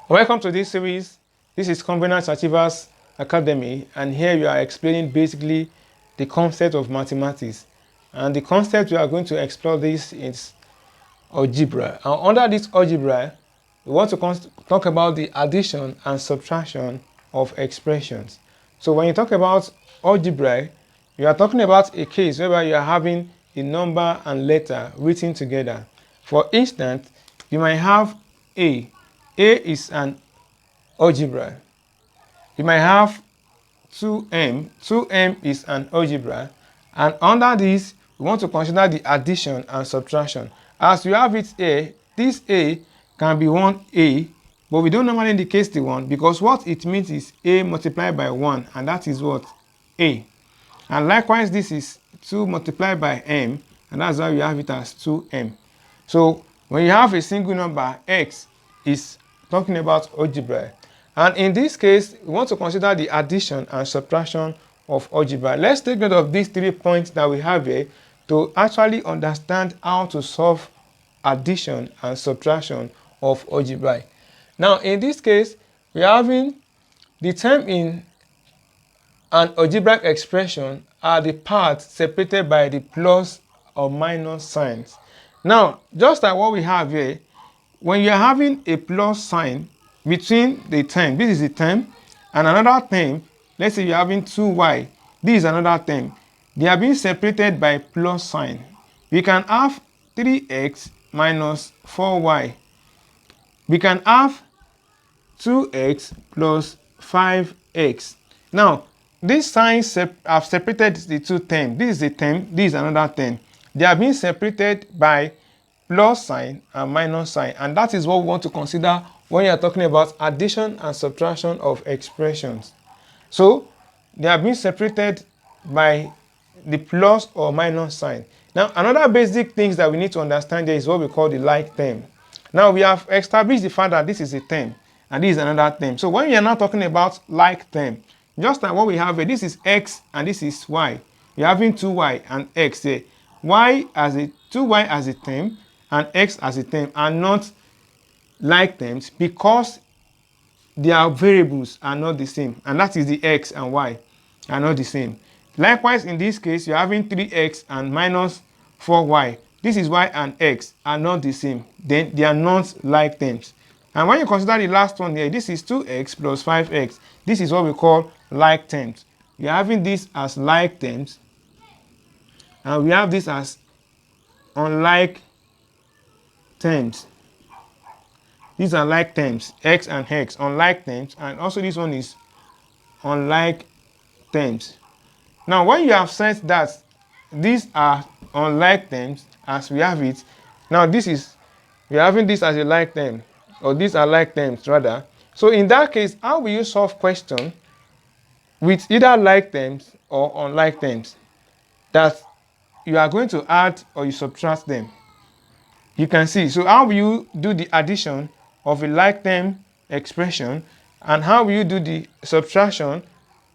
Welcome to this series. This is Covenant Achievers Academy, and here we are explaining basically the concept of mathematics. And the concept we are going to explore this is algebra. And under this algebra, we want to talk about the addition and subtraction of expressions. So when you talk about algebra, you are talking about a case whereby you are having a number and letter written together. For instance, you might have A. A is an algebra. You might have 2m. 2m is an algebra. And under this, we want to consider the addition and subtraction. As you have it here, this A can be 1A, but we don't normally indicate the 1 because what it means is A multiplied by 1, and that is what? A. And likewise, this is 2 multiplied by m, and that's why we have it as 2m. So when you have a single number, x is talking about algebra. And in this case, we want to consider the addition and subtraction of algebra. Let's take note of these 3 points that we have here to actually understand how to solve addition and subtraction of algebra. Now, in this case, we are having the term in an algebraic expression are the parts separated by the plus or minus signs. Now, just like what we have here, when you are having a plus sign between the term, this is the term, and another term, let's say you're having 2y, this is another term, they are being separated by plus sign. We can have 3x minus 4y. We can have 2x plus 5x. Now, these signs have separated the two terms. This is a term, this is another term. They are being separated by plus sign and minus sign, and that is what we want to consider when you are talking about addition and subtraction of expressions. So they are being separated by the plus or minus sign. Now, another basic things that we need to understand there is what we call the like term. Now, we have established the fact that this is a term and this is another term. So when we are now talking about like term, just like what we have here, this is x and this is y. You're having 2y and x here. Y as a 2y as a term and x as a term are not like terms because their variables are not the same, and that is the x and y are not the same. Likewise, in this case, you're having 3x and minus 4y. This is y and x are not the same. Then they are not like terms. And when you consider the last one here, this is 2x plus 5x. This is what we call like terms. You're having this as like terms, and we have this as unlike terms. These are like terms, x and x, unlike terms, and also this one is unlike terms. Now, when you have said that these are unlike terms, as we have it, now this is, we are having this as a like term, or these are like terms rather. So in that case, how will you solve question with either like terms or unlike terms that you are going to add or you subtract them? You can see. So how will you do the addition of a like term expression, and how will you do the subtraction,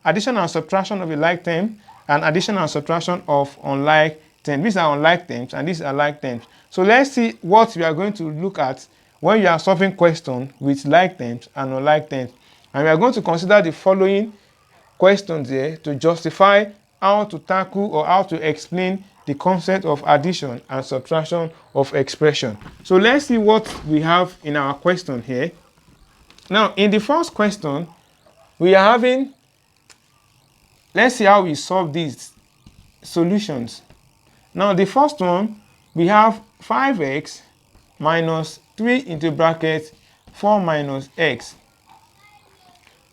addition and subtraction of a like term, and addition and subtraction of unlike terms? These are unlike terms and these are like terms. So let's see what we are going to look at when you are solving questions with like terms and unlike terms. And we are going to consider the following questions here to justify how to tackle or how to explain the concept of addition and subtraction of expression. So let's see what we have in our question here. Now, in the first question, we are having, let's see how we solve these solutions. Now, the first one, we have 5x minus 3 into bracket 4 minus x.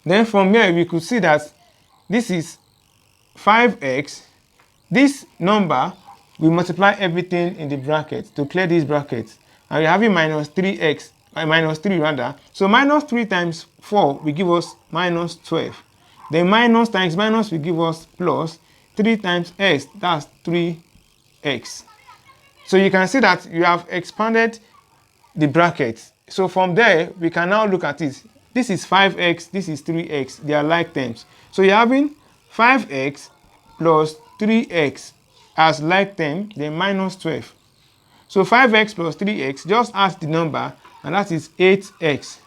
Then from here, we could see that this is 5x. This number, we multiply everything in the bracket to clear these brackets. And we're having minus 3x, minus 3 rather. So minus 3 times 4 will give us minus 12. Then minus times minus will give us plus 3 times x, that's 3x. So you can see that you have expanded the brackets. So from there, we can now look at it. This is 5x, this is 3x. They are like terms. So you're having 5x plus 3x as like term, then minus 12. So 5x plus 3x, just add the number, and that is 8x.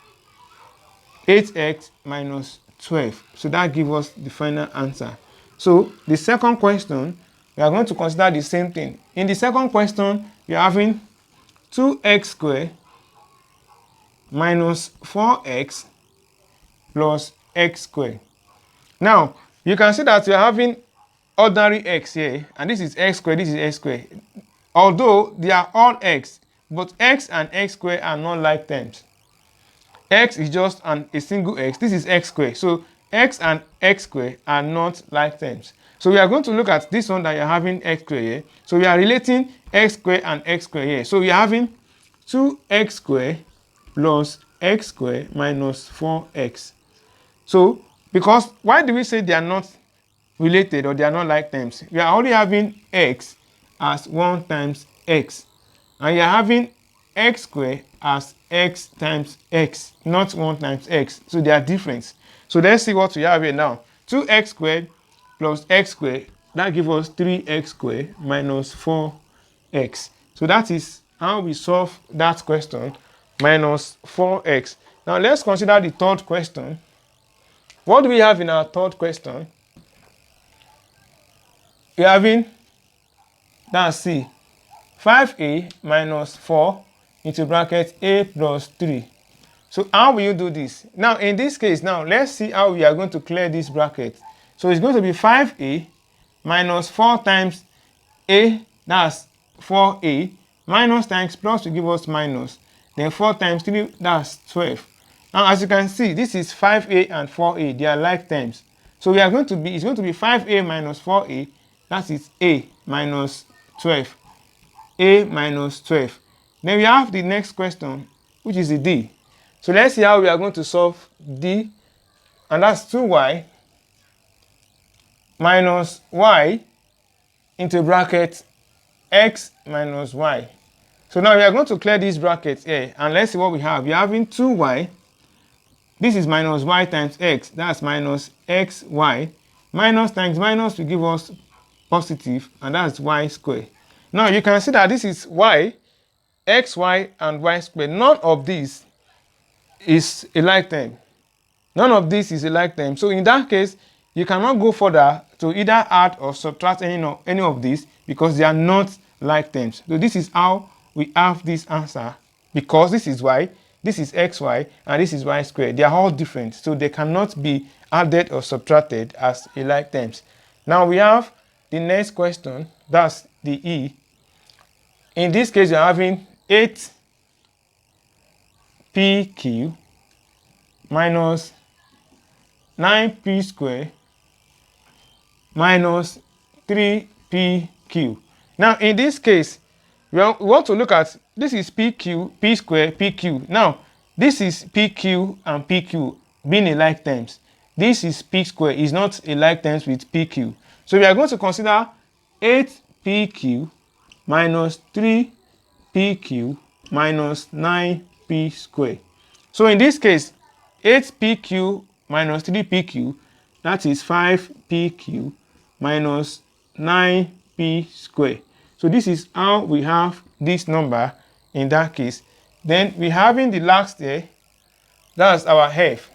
8x minus 12. So that gives us the final answer. So the second question, we are going to consider the same thing. In the second question, we are having 2x squared minus 4x plus x squared. Now, you can see that we are having ordinary x here, and this is x squared, this is x squared. Although they are all x, but x and x squared are not like terms. X is just a single x. This is x squared. So x and x squared are not like terms. So we are going to look at this one that you're having x squared here. So we are relating x squared and x squared here. So we are having 2x squared plus x squared minus 4x. So because why do we say they are not related or they are not like terms? We are already having x as 1 times x. And you are having x squared as x times x, not 1 times x. So they are different. So let's see what we have here now. 2x squared plus x squared, that gives us 3x squared minus 4x. So that is how we solve that question, minus 4x. Now let's consider the third question. What do we have in our third question? We are having, that's C, 5a minus 4 into bracket a plus 3. So how will you do this? Now in this case, now let's see how we are going to clear this bracket. So it's going to be 5a minus 4 times a, that's 4a, minus times plus will give us minus. Then 4 times 3, that's 12. Now as you can see, this is 5a and 4a, they are like terms. So we are going to be, it's going to be 5a minus 4a, that is a minus 12. A minus 12. Then we have the next question, which is the D. So let's see how we are going to solve D. And that's 2y minus y into bracket x minus y. So now we are going to clear these brackets here. And let's see what we have. We are having 2y. This is minus y times x. That's minus xy. Minus times minus will give us positive. And that's y squared. Now you can see that this is y, xy, and y squared. None of this is a like term. None of this is a like term. So in that case, you cannot go further to either add or subtract any of these because they are not like terms. So this is how we have this answer, because this is y, this is xy, and this is y squared. They are all different, so they cannot be added or subtracted as a like terms. Now we have the next question, that's the E. In this case, you're having 8pq minus 9p squared minus 3pq. Now, in this case, we want to look at, this is pq, p squared, pq. Now, this is pq and pq being a like terms. This is p squared, is not a like terms with pq. So we are going to consider 8pq minus 3pq minus 9p squared. So in this case, 8pq minus 3pq, that is 5pq minus 9p squared. So this is how we have this number in that case. Then we having the last there, that's our f.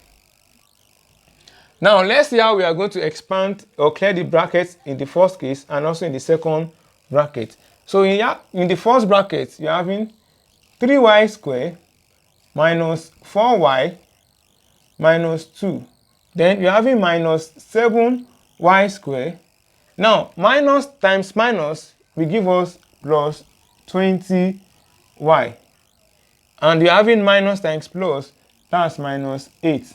Now let's see how we are going to expand or clear the brackets in the first case and also in the second bracket. So in the first bracket, you're having 3y squared minus 4y minus 2. Then you're having minus 7y squared. Now, minus times minus will give us plus 20y. And you're having minus times plus, that's minus 8.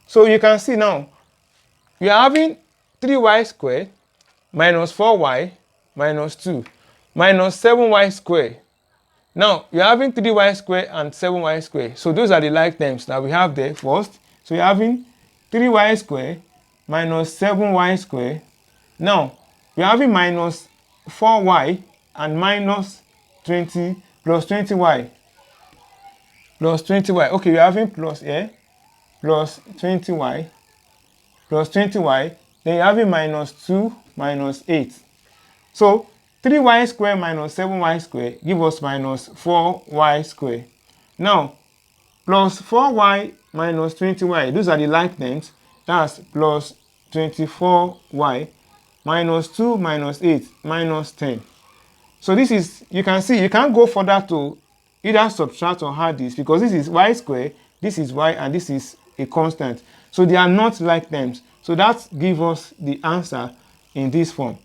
So you can see now, we are having 3y squared minus 4y minus 2 minus 7y squared. Now, you're having 3y squared and 7y squared. So those are the like terms that we have there first. So you're having 3y squared minus 7y squared. Now, we're having minus 4y and minus 20 plus 20y. Plus 20y. Okay, we're having plus here. Plus 20y. Plus 20y. Then you're having minus 2 minus 8. So 3y squared minus 7y squared give us minus 4y squared. Now, plus 4y minus 20y. Those are the like terms. That's plus 24y minus 2 minus 8 minus 10. So this is, you can see, you can't go further to either subtract or add this, because this is y squared, this is y, and this is a constant. So they are not like terms. So that gives us the answer in this form.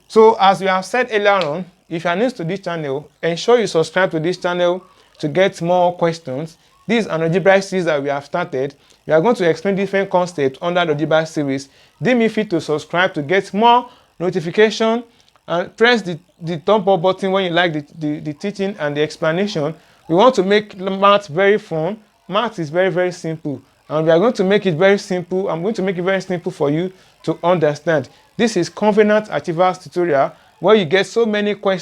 So as we have said earlier on, if you are new to this channel, ensure you subscribe to this channel to get more questions. This is an algebraic series that we have started. We are going to explain different concepts under the algebraic series. Deem me free to subscribe to get more notification, and press the thumb up button when you like the teaching and the explanation. We want to make math very fun. Math is very, very simple, and we are going to make it very simple. I'm going to make it very simple for you to understand. This is Covenant Achievers tutorial, where you get so many questions